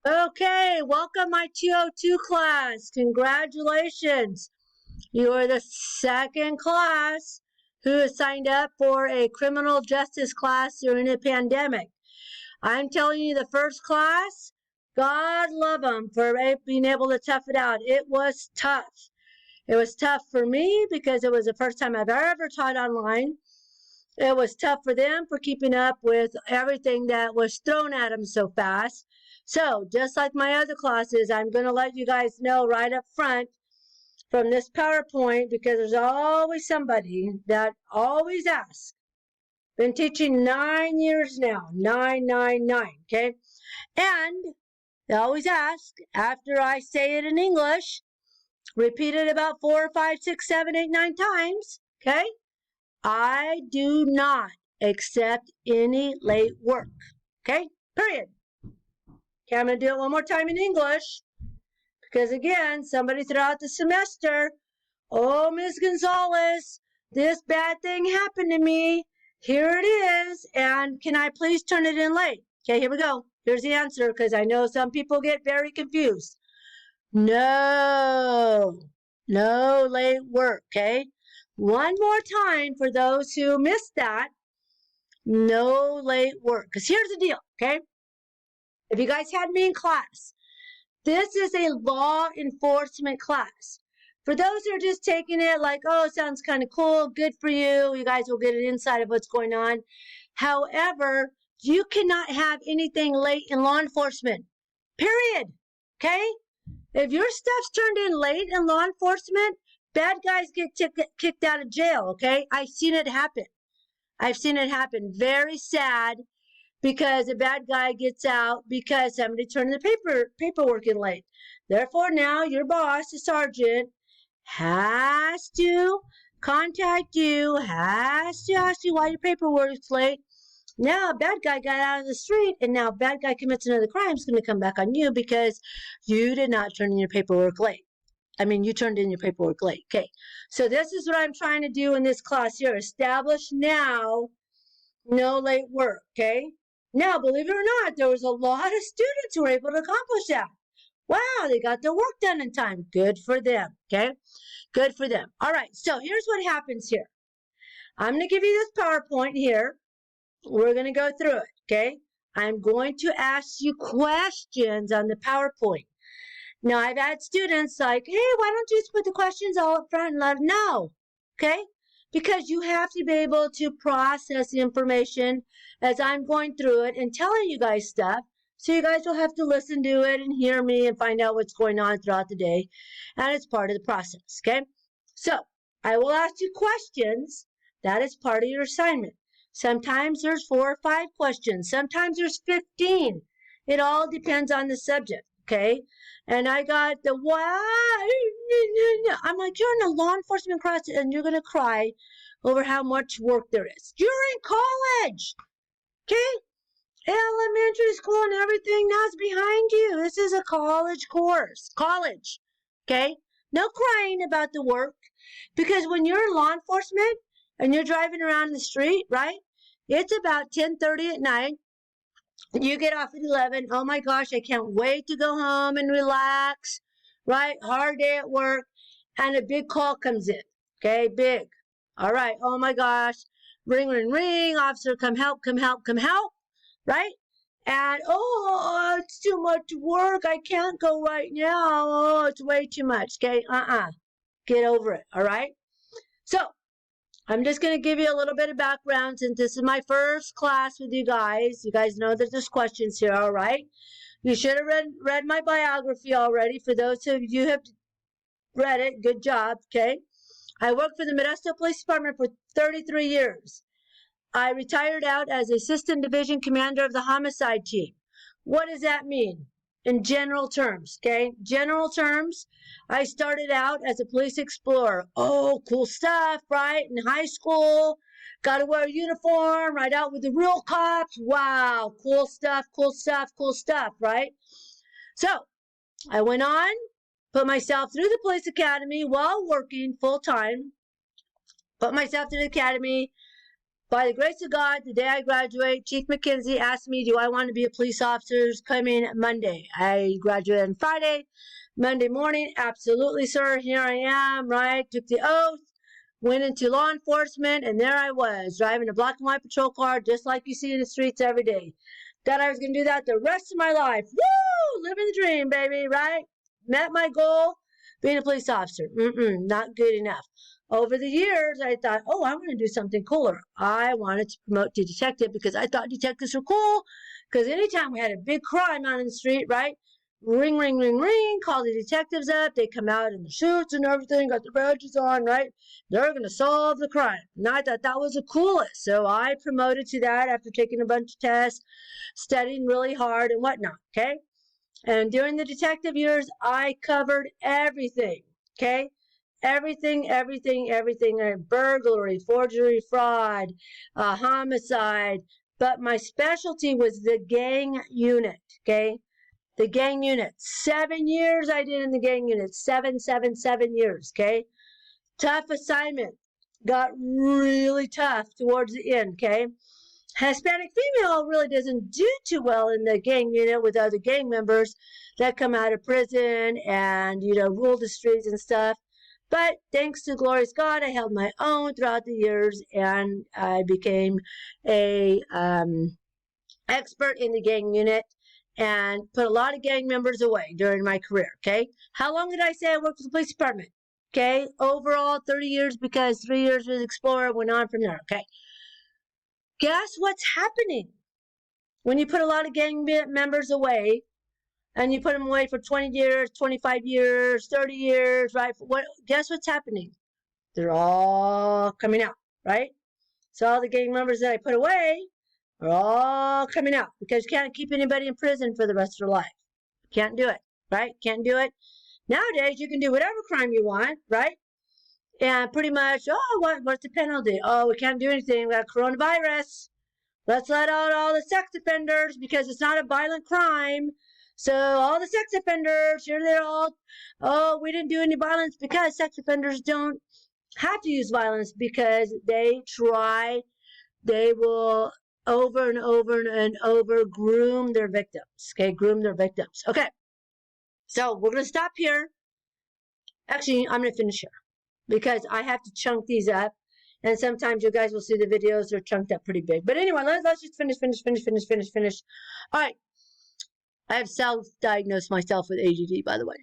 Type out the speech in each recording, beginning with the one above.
Okay, welcome my 202 class. Congratulations. You are the second class who has signed up for a criminal justice class during the pandemic. I'm telling you, the first class, God love them for being able to tough it out. It was tough. It was tough for me because it was the first time I've ever taught online. It was tough for them for keeping up with everything that was thrown at them so fast. So, just like my other classes, I'm going to let you guys know right up front from this PowerPoint because there's always somebody that always asks. Been teaching 9 years now, 999, okay? And they always ask after I say it in English, repeat it about 4, 5, 6, 7, 8, 9 times, okay? I do not accept any late work. Okay? Period. Okay, I'm going to do it one more time in English. Because again, somebody throughout the semester, oh, Ms. Gonzalez, this bad thing happened to me. Here it is. And can I please turn it in late? Okay, here we go. Here's the answer because I know some people get very confused. No late work. Okay? One more time for those who missed that. No late work. Because here's the deal, okay? If you guys had me in class, this is a law enforcement class. For those who are just taking it like, oh, sounds kind of cool, good for you. You guys will get an insight of what's going on. However, you cannot have anything late in law enforcement. Period. Okay? If your stuff's turned in late in law enforcement, bad guys get kicked out of jail, okay? I've seen it happen. Very sad because a bad guy gets out because somebody turned the paperwork in late. Therefore, now your boss, the sergeant, has to contact you, has to ask you why your paperwork's late. Now a bad guy got out of the street and now a bad guy commits another crime. It's going to come back on you because you did not turn in your paperwork late. You turned in your paperwork late. Okay. So this is what I'm trying to do in this class here. Establish now no late work. Okay. Now, believe it or not, there was a lot of students who were able to accomplish that. Wow, they got their work done in time. Good for them. Okay. Good for them. All right. So here's what happens here. I'm going to give you this PowerPoint here. We're going to go through it. Okay. I'm going to ask you questions on the PowerPoint. Now, I've had students like, hey, why don't you just put the questions all up front and let them know? Okay? Because you have to be able to process the information as I'm going through it and telling you guys stuff. So you guys will have to listen to it and hear me and find out what's going on throughout the day. And it's part of the process. Okay? So, I will ask you questions. That is part of your assignment. Sometimes there's 4 or 5 questions. Sometimes there's 15. It all depends on the subject. Okay? And I got the why. I'm like, you're in a law enforcement class and you're going to cry over how much work there is. You're in college. Okay? Elementary school and everything now is behind you. This is a college course. College. Okay? No crying about the work. Because when you're in law enforcement and you're driving around the street, right? It's about 10:30 at night. You get off at 11. Oh my gosh, I can't wait to go home and relax, right? Hard day at work. And a big call comes in. Okay, big. All right. Oh my gosh. Ring, ring, ring. Officer, come help, come help, come help. Right? And, oh, it's too much work. I can't go right now. Oh, it's way too much. Okay, get over it. All right? So, I'm just going to give you a little bit of background since this is my first class with you guys. You guys know that there's questions here, all right? You should have read my biography already. For those of you who have read it, good job, okay? I worked for the Modesto Police Department for 33 years. I retired out as Assistant Division Commander of the Homicide Team. What does that mean? In general terms, okay? General terms, I started out as a police explorer. Oh, cool stuff, right? In high school, got to wear a uniform, ride out with the real cops. Wow, cool stuff, cool stuff, cool stuff, right? So, I went on, put myself through the police academy while working full-time. Put myself through the academy, By the grace of God, the day I graduate, Chief McKenzie asked me, do I want to be a police officer coming Monday? I graduated on Friday. Monday morning, absolutely, sir. Here I am, right? Took the oath, went into law enforcement, and there I was, driving a black and white patrol car just like you see in the streets every day. Thought I was going to do that the rest of my life. Woo! Living the dream, baby, right? Met my goal, being a police officer. Not good enough. Over the years, I thought, oh, I want to do something cooler. I wanted to promote to detective because I thought detectives were cool. Because anytime we had a big crime out in the street, right? Ring, ring, ring, ring, call the detectives up. They come out in the suits and everything, got the badges on, right? They're going to solve the crime. And I thought that was the coolest. So I promoted to that after taking a bunch of tests, studying really hard and whatnot, okay? And during the detective years, I covered everything, okay? Everything, burglary, forgery, fraud, homicide. But my specialty was the gang unit, okay? The gang unit. 7 years I did in the gang unit. 7 years, okay? Tough assignment. Got really tough towards the end, okay? Hispanic female really doesn't do too well in the gang unit with other gang members that come out of prison and, rule the streets and stuff. But thanks to glorious God, I held my own throughout the years, and I became a expert in the gang unit and put a lot of gang members away during my career, okay? How long did I say I worked for the police department? Okay, overall 30 years because 3 years was Explorer, went on from there, okay? Guess what's happening when you put a lot of gang members away and you put them away for 20 years, 25 years, 30 years, right? Guess what's happening? They're all coming out, right? So all the gang members that I put away are all coming out because you can't keep anybody in prison for the rest of their life. Can't do it, right? Can't do it. Nowadays, you can do whatever crime you want, right? And pretty much, what's the penalty? Oh, we can't do anything. We got coronavirus. Let's let out all the sex offenders because it's not a violent crime. So all the sex offenders, here they're all, we didn't do any violence because sex offenders don't have to use violence because they will over and over groom their victims. Okay, groom their victims. Okay, so we're going to stop here. Actually, I'm going to finish here because I have to chunk these up. And sometimes you guys will see the videos are chunked up pretty big. But anyway, let's just finish. All right. I have self-diagnosed myself with ADD, by the way.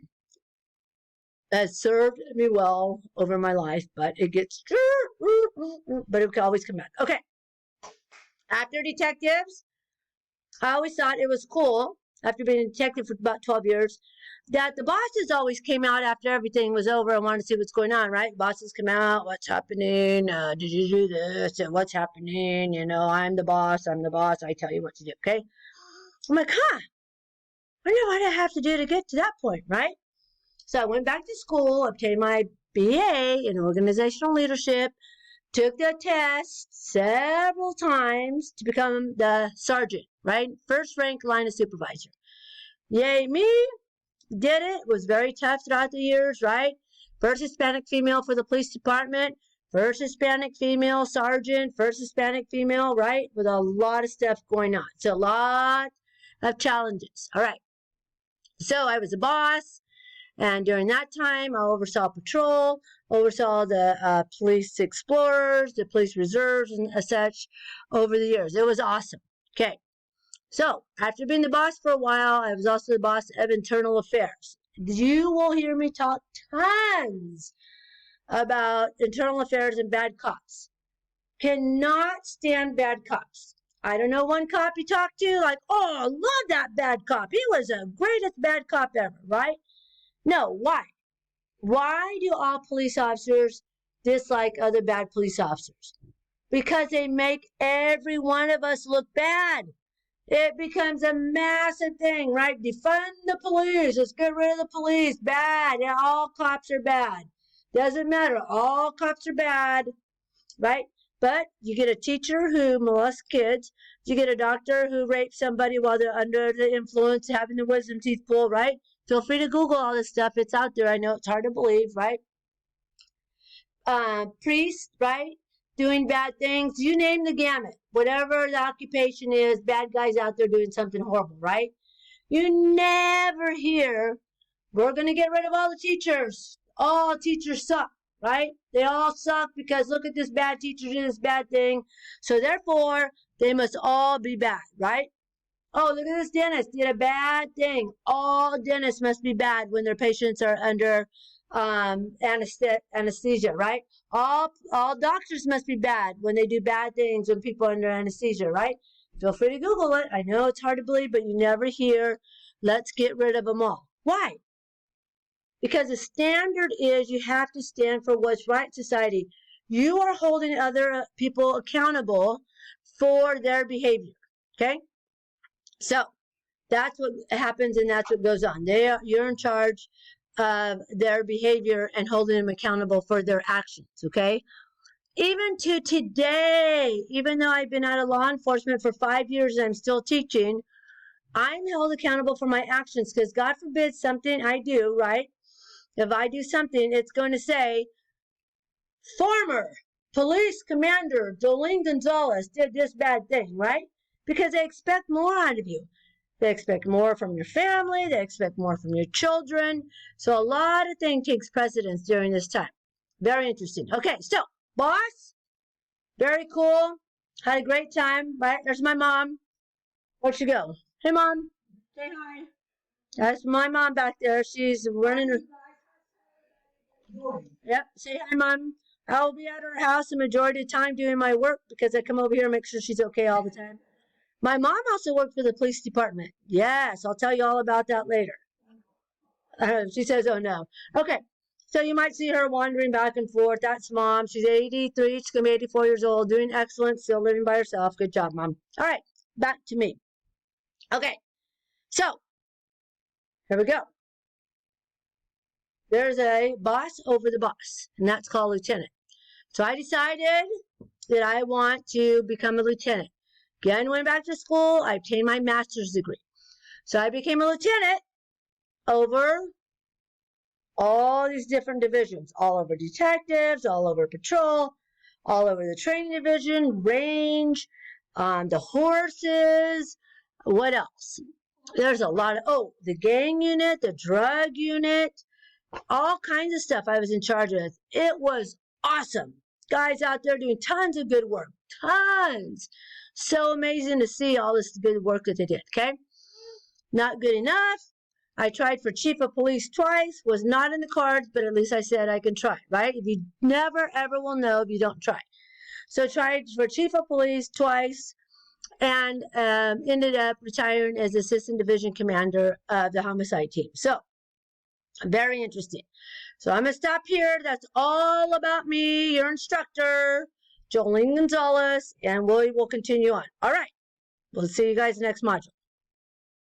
That has served me well over my life, but it gets, but it can always come back. Okay. After detectives, I always thought it was cool, after being a detective for about 12 years, that the bosses always came out after everything was over and wanted to see what's going on, right? Bosses come out, what's happening? Did you do this? And what's happening? I'm the boss, I tell you what to do, okay? I'm like, I wonder what I have to do to get to that point, right? So I went back to school, obtained my BA in organizational leadership, took the test several times to become the sergeant, right? First rank line of supervisor. Yay me! Did it. Was very tough throughout the years, right? First Hispanic female for the police department, first Hispanic female sergeant, first Hispanic female, right? With a lot of stuff going on. So a lot of challenges. All right. So I was a boss, and during that time, I oversaw patrol, oversaw the police explorers, the police reserves, and such over the years. It was awesome. Okay. So, after being the boss for a while, I was also the boss of internal affairs. You will hear me talk tons about internal affairs and bad cops. Cannot stand bad cops. I don't know one cop you talk to, like, oh, love that bad cop. He was the greatest bad cop ever, right? No, why? Why do all police officers dislike other bad police officers? Because they make every one of us look bad. It becomes a massive thing, right? Defund the police. Let's get rid of the police. Bad. Yeah, all cops are bad. Doesn't matter. All cops are bad, right? But you get a teacher who molests kids. You get a doctor who rapes somebody while they're under the influence, having the wisdom teeth pulled, right? Feel free to Google all this stuff. It's out there. I know it's hard to believe, right? Priests, right? doing bad things. You name the gamut. Whatever the occupation is, bad guys out there doing something horrible, right? You never hear, we're going to get rid of all the teachers. All teachers suck, right? They all suck because look at this bad teacher doing this bad thing. So therefore, they must all be bad, right? Oh, look at this dentist did a bad thing. All dentists must be bad when their patients are under anesthesia, right? All doctors must be bad when they do bad things when people are under anesthesia, right? Feel free to Google it. I know it's hard to believe, but you never hear, let's get rid of them all. Why? Because the standard is you have to stand for what's right in society. You are holding other people accountable for their behavior, okay? So that's what happens and that's what goes on. You're in charge of their behavior and holding them accountable for their actions, okay? Even to today, even though I've been out of law enforcement for 5 years and I'm still teaching, I'm held accountable for my actions because God forbid something I do, right? If I do something, it's going to say, former police commander Jolene Gonzalez did this bad thing, right? Because they expect more out of you. They expect more from your family. They expect more from your children. So a lot of things takes precedence during this time. Very interesting. Okay, so boss, very cool. Had a great time. Right, there's my mom. Where'd she go? Hey, Mom. Say hi. That's my mom back there. She's running. Yep. Say hi, Mom. I'll be at her house the majority of the time doing my work because I come over here and make sure she's okay all the time. My mom also worked for the police department. Yes, I'll tell you all about that later. She says, oh, no. Okay. So you might see her wandering back and forth. That's Mom. She's 83. She's going to be 84 years old, doing excellent, still living by herself. Good job, Mom. All right. Back to me. Okay. So here we go. There's a boss over the boss, and that's called lieutenant. So I decided that I want to become a lieutenant. Again, went back to school. I obtained my master's degree. So I became a lieutenant over all these different divisions, all over detectives, all over patrol, all over the training division, range, the horses, what else? There's a lot of, the gang unit, the drug unit, all kinds of stuff I was in charge of. It was awesome. Guys out there doing tons of good work, tons. So amazing to see all this good work that they did, okay? Not good enough. I tried for chief of police twice, was not in the cards, but at least I said I can try, right? If you never, ever will know if you don't try. So tried for chief of police twice and ended up retiring as assistant division commander of the homicide team. So very interesting. So I'm going to stop here. That's all about me, your instructor, Jolene Gonzalez, and we will continue on. All right. We'll see you guys next module.